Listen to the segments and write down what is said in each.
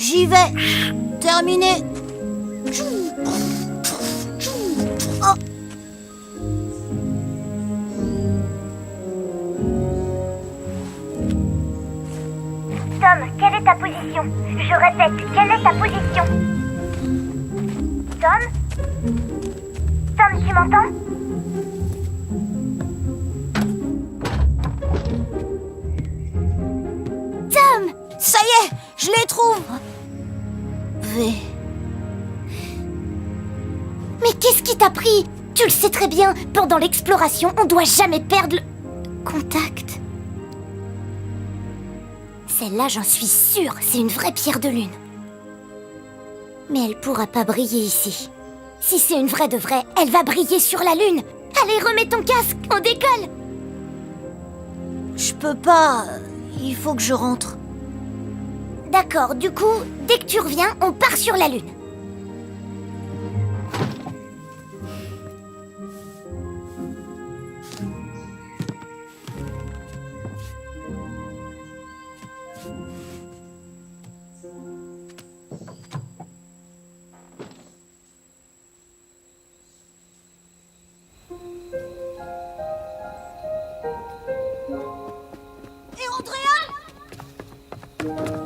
J'y vais. Terminé. Oh. Tom, quelle est ta position? Je répète, quelle est ta position? Tom? Tom, tu m'entends? Tom! Ça y est, je les trouve. V. Mais qu'est-ce qui t'a pris? Tu le sais très bien, pendant l'exploration, on doit jamais perdre le contact. Celle-là, j'en suis sûre, c'est une vraie pierre de lune. Mais elle pourra pas briller ici. Si c'est une vraie de vraie, elle va briller sur la lune. Allez, remets ton casque, on décolle. Je peux pas. Il faut que je rentre. D'accord, du coup, dès que tu reviens, on part sur la lune.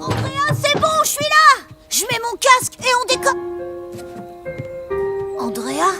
Andrea, c'est bon, je suis là. Je mets mon casque et on décolle. Andrea?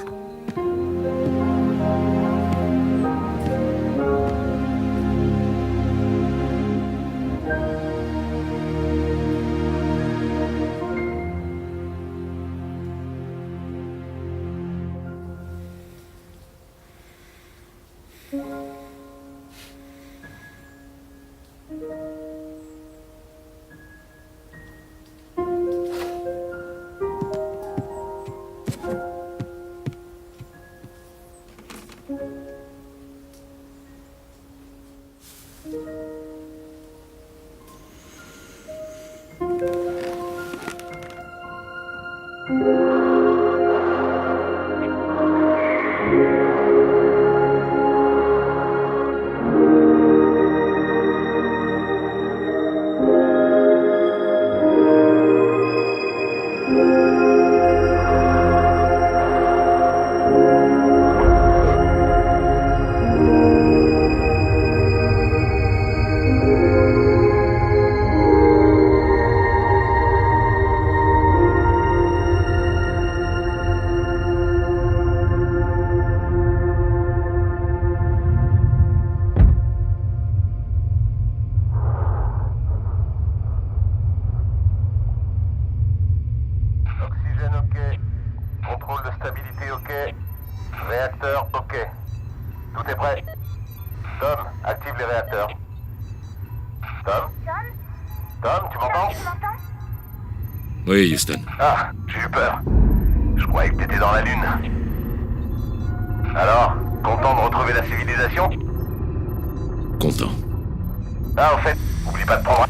Oxygène ok. Contrôle de stabilité ok. Réacteur ok. Tout est prêt. Tom, active les réacteurs. Tom? Tom, tu m'entends? Oui, Houston. Ah, j'ai eu peur. Je croyais que t'étais dans la Lune. Alors, content de retrouver la civilisation? Content. Ah, au fait, oublie pas de prendre...